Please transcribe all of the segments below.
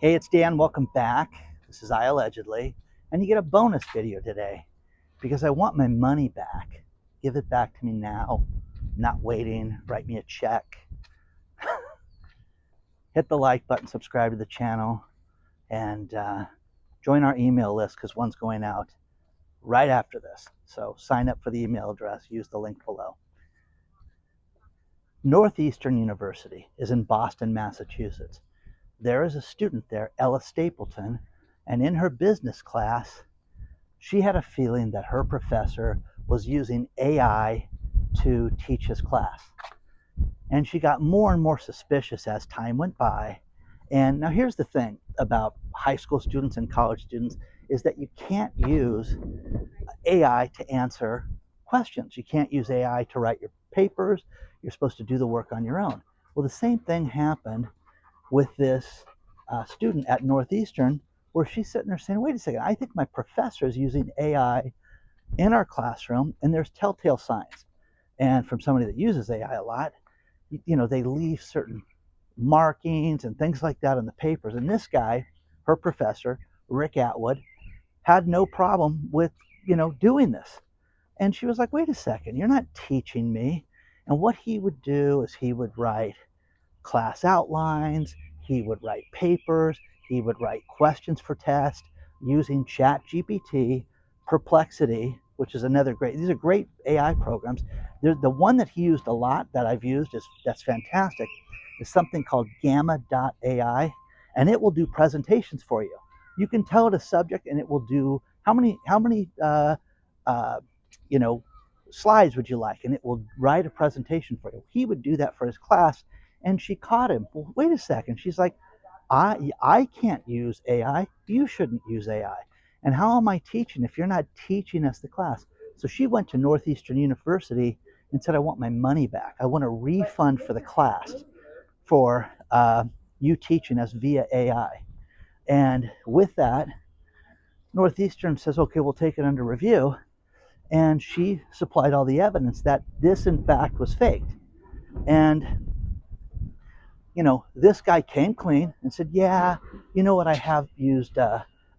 Hey, it's Dan. Welcome back. This is I Allegedly. And you get a bonus video today because I want my money back. Give it back to me now. Not waiting. Write me a check. Hit the like button, subscribe to the channel, and join our email list because one's going out right after this. So sign up for the email address. Use the link below. Northeastern University is in Boston, Massachusetts. There is a student there, Ella Stapleton, and in her business class, she had a feeling that her professor was using AI to teach his class. And she got more and more suspicious as time went by. And now here's the thing about high school students and college students is that you can't use AI to answer questions. You can't use AI to write your papers. You're supposed to do the work on your own. Well, the same thing happened with this student at Northeastern, where she's sitting there saying, wait a second, I think my professor is using AI in our classroom, and there's telltale signs. And from somebody that uses AI a lot, they leave certain markings and things like that on the papers. And this guy, her professor, Rick Atwood, had no problem with, doing this. And she was like, wait a second, you're not teaching me. And what he would do is he would write class outlines, he would write papers, he would write questions for test using ChatGPT, Perplexity, which is another these are great AI programs. The one that he used a lot that I've used that's fantastic is something called Gamma.ai, and it will do presentations for you. You can tell it a subject and it will do how many slides would you like, and it will write a presentation for you. He would do that for his class, and she caught him. Well, wait a second. She's like, I can't use AI. You shouldn't use AI. And how am I teaching if you're not teaching us the class? So she went to Northeastern University and said, I want my money back. I want a refund for the class for you teaching us via AI. And with that, Northeastern says, okay, we'll take it under review. And she supplied all the evidence that this, in fact, was faked. And this guy came clean and said, yeah, you know what, I have used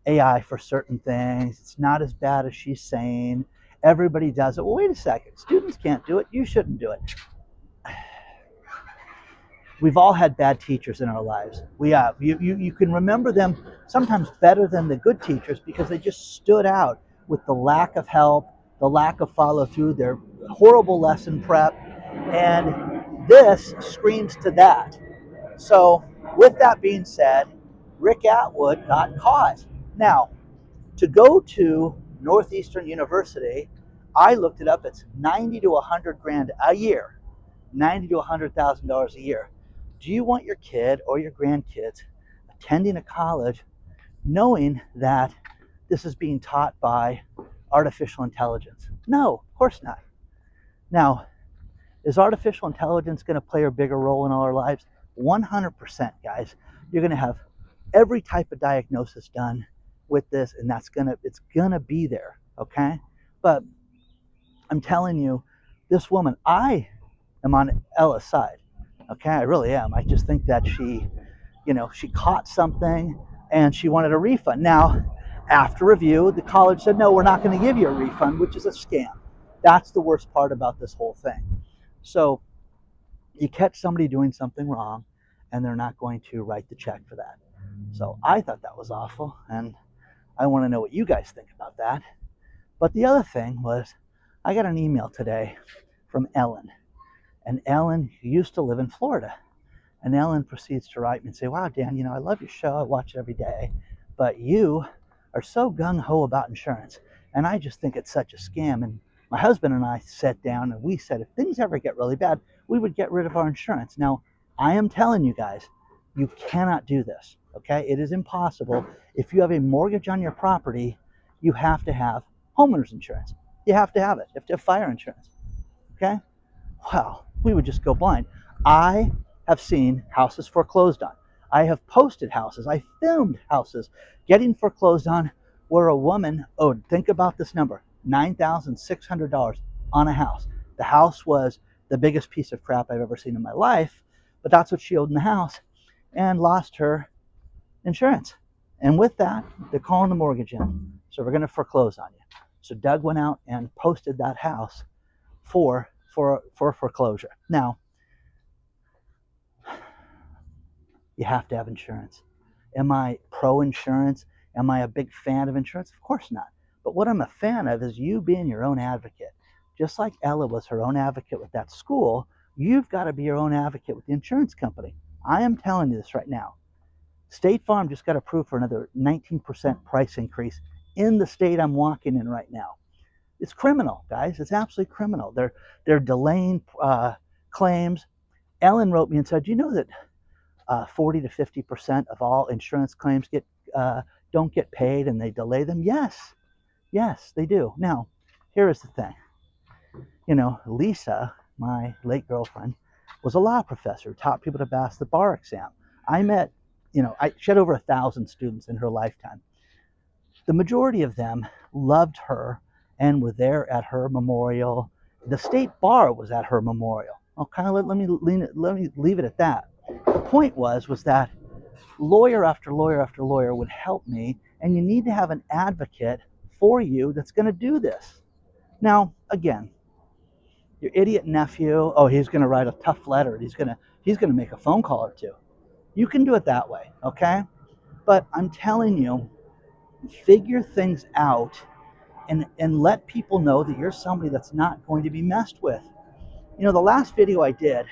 AI for certain things. It's not as bad as she's saying. Everybody does it. Well, wait a second. Students can't do it. You shouldn't do it. We've all had bad teachers in our lives. We have. You can remember them sometimes better than the good teachers because they just stood out with the lack of help, the lack of follow through, their horrible lesson prep. And this screams to that. So with that being said, Rick Atwood got caught. Now, to go to Northeastern University, I looked it up. It's 90 to 100 grand a year, $90 to $100,000 a year. Do you want your kid or your grandkids attending a college knowing that this is being taught by artificial intelligence? No, of course not. Now, is artificial intelligence going to play a bigger role in all our lives? 100%, guys. You're going to have every type of diagnosis done with this, and it's going to be there, okay? But I'm telling you, this woman, I am on Ella's side, okay? I really am. I just think that she caught something and she wanted a refund. Now, after review, the college said, no, we're not going to give you a refund, which is a scam. That's the worst part about this whole thing. So you catch somebody doing something wrong and they're not going to write the check for that. So I thought that was awful, and I want to know what you guys think about that. But the other thing was, I got an email today from Ellen, and Ellen used to live in Florida. And Ellen proceeds to write me and say, wow, Dan, I love your show. I watch it every day, but you are so gung-ho about insurance, and I just think it's such a scam. And my husband and I sat down and we said, if things ever get really bad, we would get rid of our insurance. Now, I am telling you guys, you cannot do this, okay? It is impossible. If you have a mortgage on your property, you have to have homeowner's insurance. You have to have it. You have to have fire insurance, okay? Well, we would just go blind. I have seen houses foreclosed on. I have posted houses. I filmed houses getting foreclosed on where a woman owed, think about this number, $9,600 on a house. The house was the biggest piece of crap I've ever seen in my life, but that's what she owed in the house, and lost her insurance. And with that, they're calling the mortgage in. So we're going to foreclose on you. So Doug went out and posted that house for foreclosure. Now, you have to have insurance. Am I pro insurance? Am I a big fan of insurance? Of course not. But what I'm a fan of is you being your own advocate. Just like Ella was her own advocate with that school, you've got to be your own advocate with the insurance company. I am telling you this right now. State Farm just got approved for another 19% price increase in the state I'm walking in right now. It's criminal, guys. It's absolutely criminal. They're delaying claims. Ellen wrote me and said, "You know that 40 to 50% of all insurance claims don't get paid and they delay them?" Yes, yes, they do. Now, here is the thing. Lisa, my late girlfriend, was a law professor, taught people to pass the bar exam. She had over 1,000 students in her lifetime. The majority of them loved her and were there at her memorial. The state bar was at her memorial. Okay, let me leave it at that. The point was that lawyer after lawyer after lawyer would help me, and you need to have an advocate for you that's going to do this. Now, again, your idiot nephew, oh, he's going to write a tough letter. He's going to make a phone call or two. You can do it that way, okay? But I'm telling you, figure things out and let people know that you're somebody that's not going to be messed with. The last video I did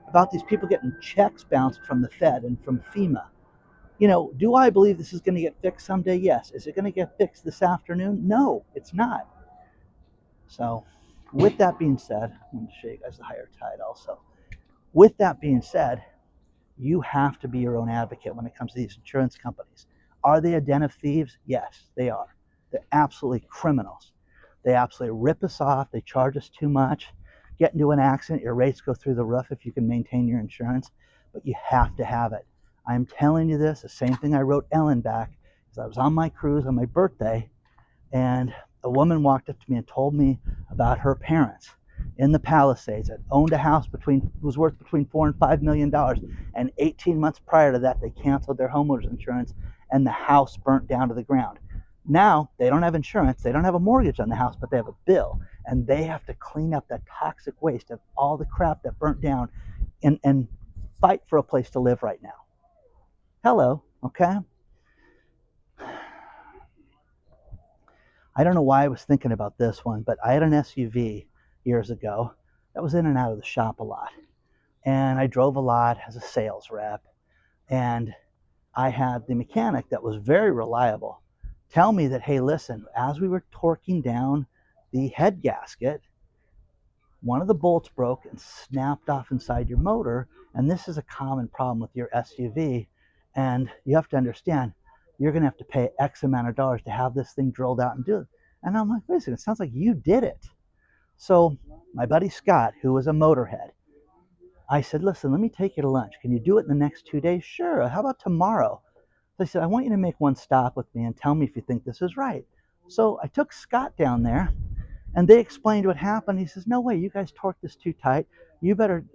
about these people getting checks bounced from the Fed and from FEMA. Do I believe this is going to get fixed someday? Yes. Is it going to get fixed this afternoon? No, it's not. So, with that being said, I'm going to show you guys the higher tide also. With that being said, you have to be your own advocate when it comes to these insurance companies. Are they a den of thieves? Yes, they are. They're absolutely criminals. They absolutely rip us off. They charge us too much. Get into an accident, your rates go through the roof if you can maintain your insurance, but you have to have it. I'm telling you this, the same thing I wrote Ellen back, because I was on my cruise on my birthday, and a woman walked up to me and told me about her parents in the Palisades that owned a house was worth between $4 and $5 million. And 18 months prior to that, they canceled their homeowners insurance and the house burnt down to the ground. Now they don't have insurance, they don't have a mortgage on the house, but they have a bill, and they have to clean up that toxic waste of all the crap that burnt down and fight for a place to live right now. Hello, okay? I don't know why I was thinking about this one, but I had an SUV years ago that was in and out of the shop a lot. And I drove a lot as a sales rep. And I had the mechanic that was very reliable tell me that, hey, listen, as we were torquing down the head gasket, one of the bolts broke and snapped off inside your motor. And this is a common problem with your SUV. And you have to understand, you're going to have to pay X amount of dollars to have this thing drilled out and do it. And I'm like, wait a second, it sounds like you did it. So my buddy Scott, who was a motorhead, I said, listen, let me take you to lunch. Can you do it in the next 2 days? Sure. How about tomorrow? So I said, I want you to make one stop with me and tell me if you think this is right. So I took Scott down there, and they explained what happened. He says, no way, you guys torqued this too tight. You better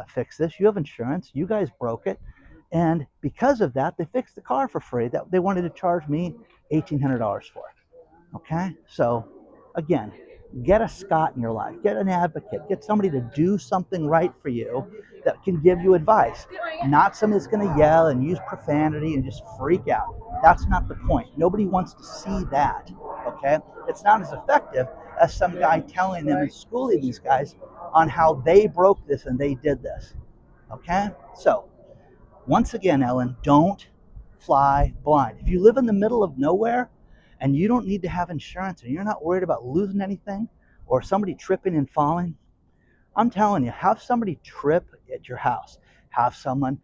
fix this. You have insurance. You guys broke it. And because of that, they fixed the car for free. They wanted to charge me $1,800 for it. Okay? So, again, get a Scott in your life. Get an advocate. Get somebody to do something right for you that can give you advice. Not somebody that's going to yell and use profanity and just freak out. That's not the point. Nobody wants to see that. Okay? It's not as effective as some guy telling them and schooling these guys on how they broke this and they did this. Okay? So, once again, Ellen, don't fly blind. If you live in the middle of nowhere and you don't need to have insurance and you're not worried about losing anything or somebody tripping and falling, I'm telling you, have somebody trip at your house. Have someone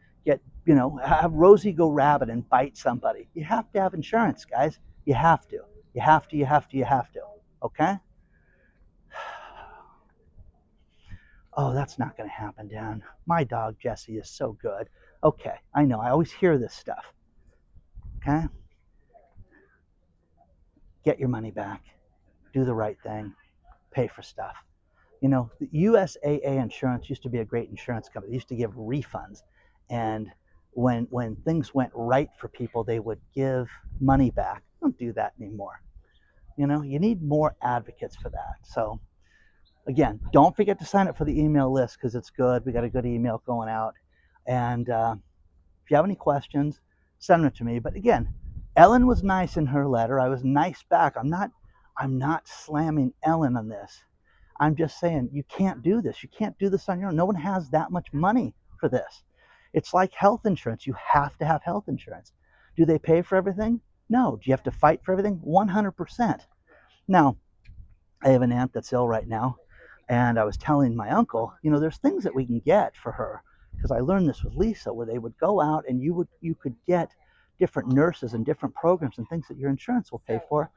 have Rosie go rabbit and bite somebody. You have to have insurance, guys. You have to. You have to, you have to, you have to. Okay? Oh, that's not going to happen, Dan. My dog, Jessie, is so good. Okay, I know. I always hear this stuff. Okay? Get your money back. Do the right thing. Pay for stuff. The USAA Insurance used to be a great insurance company. They used to give refunds. And when things went right for people, they would give money back. Don't do that anymore. You need more advocates for that. So again, don't forget to sign up for the email list because it's good. We got a good email going out. And if you have any questions, send them to me. But again, Ellen was nice in her letter. I was nice back. I'm not slamming Ellen on this. I'm just saying you can't do this. You can't do this on your own. No one has that much money for this. It's like health insurance. You have to have health insurance. Do they pay for everything? No. Do you have to fight for everything? 100%. Now, I have an aunt that's ill right now, and I was telling my uncle, there's things that we can get for her, because I learned this with Lisa, where they would go out and you could get different nurses and different programs and things that your insurance will pay for.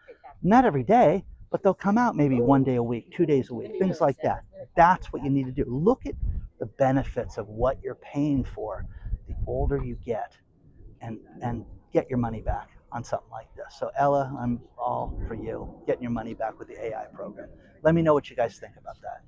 Not every day, but they'll come out maybe 1 day a week, 2 days a week, things like that. That's what you need to do. Look at the benefits of what you're paying for the older you get, and get your money back on something like this. So Ella, I'm all for you getting your money back with the AI program. Let me know what you guys think about that.